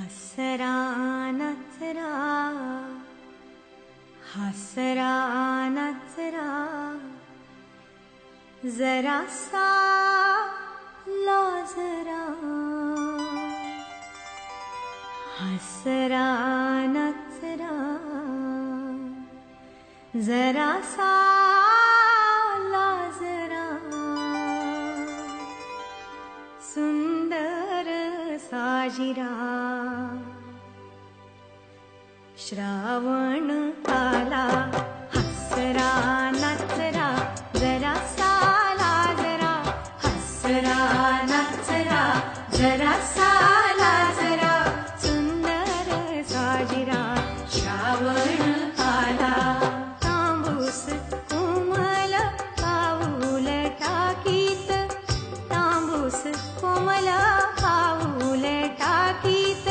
हसरा नचरा हसरा नचरा जरासा लाजरा हसरा नचरा जरासा लाजरा सुंदर साजिरा श्रावण आला हसरा नचरा जरासा लाजरा हसरा नचरा जरासा लाजरा सुंदर साजिरा श्रावण आला तांबूस कोमल पाऊल टाकीत तांबूस कोमल पाऊल टाकीत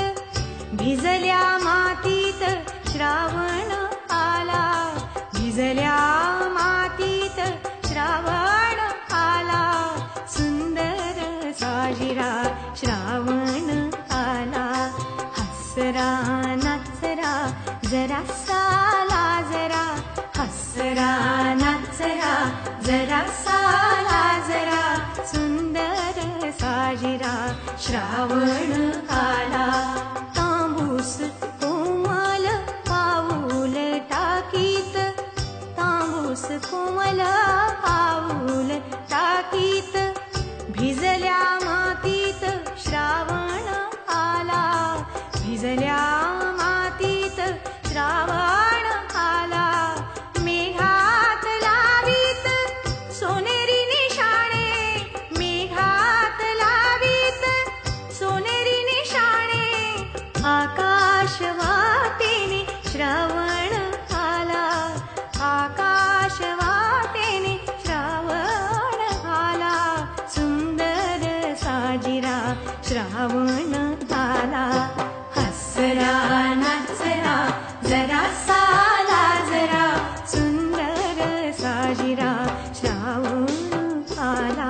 भिजल्या मातीत श्रावण आला भिजल्या मातीत श्रावण आला सुंदर साजिरा श्रावण आला हसरा नचरा जरासा लाजरा हसरा नचरा जरासा लाजरा सुंदर साजिरा श्रावण आला तांबूस कोमल पाऊल टाकीत तांबूस कोमल पाऊल टाकीत भिजल्या मातीत श्रावण आला भिजल्या मातीत श्रावण आला मेघात लावीत सोनेरी निशाणे मेघात लावीत सोनेरी निशाणे आकाश वाटेने श्रावण आला आकाश वाटेने श्रावण आला सुंदर साजिरा श्रावण आला हसरा नचरा जरासा लाजरा सुंदर साजिरा श्रावण आला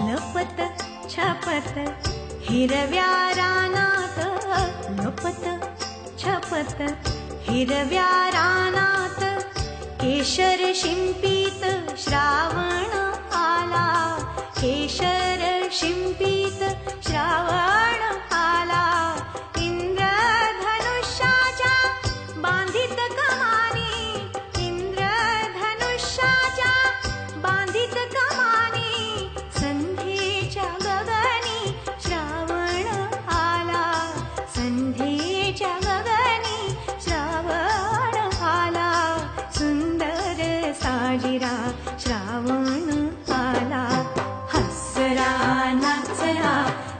लपत छपत हिरव्या रानात लपत छपत हिरव्या रानात केशर शिंपीत श्रावण आला केशर शिंपीत श्रावण आला इंद्रधनुष्याच्या बांधित कमानी इंद्रधनुष्याच्या बांधित कमानी संध्येच्या गगनी श्रावण आला संध्येच्या गगनी श्रावण आला सुंदर साजिरा श्रावण आला हसरा नचरा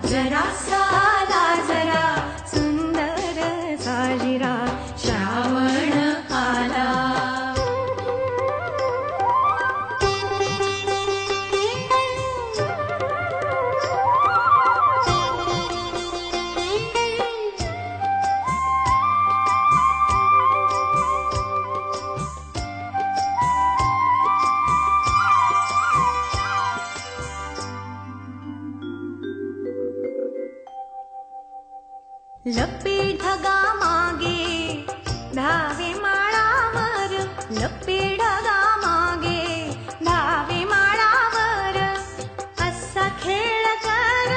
जरासा लाजरा सुंदर साजिरा श्रावण आला लपे ढगा मागे धावे माळावर लपे ढगा मागे धावे माळावर असा खेळ कर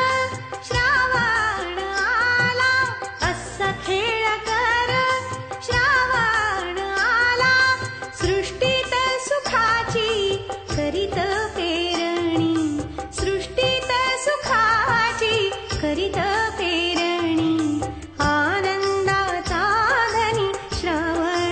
श्रावण आला असा खेळ कर श्रावण आला सृष्टीत सुखाची करीत पेरणी सृष्टीत सुखाची करीत पेरणी आनंदाचा धनी श्रावण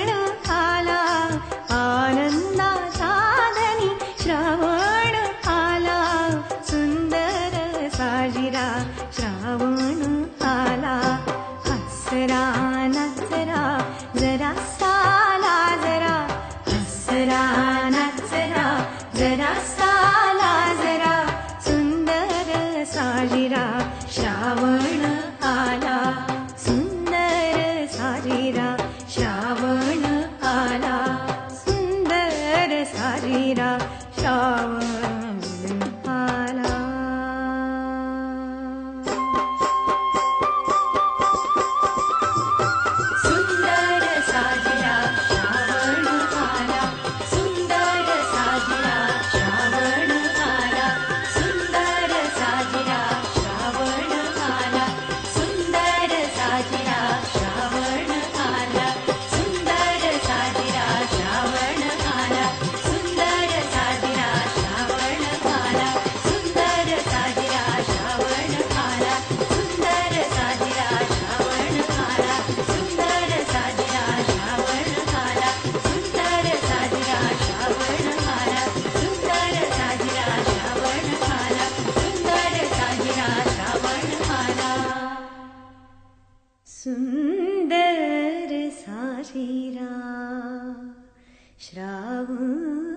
साजिरा श्रावण आला. सुंदर साजिरा श्रावण आला, सुंदर साजिरा श्रावण आला, सुंदर साजिरा श्रावण आला, सुंदर साजिरा श्रावण आला, सुंदर साजिरा श्रावण आला, सुंदर साजिरा श्रावण आला, सुंदर साजिरा श्रावण आला, सुंदर साजिरा श्रावण आला, सुंदर साजिरा श्रावण आला, सुंदर साजिरा श्रावण आला, सुंदर साजिरा श्रावण आला, सुंदर साजिरा श्रावण आला. सुंदर साजिरा श्रावण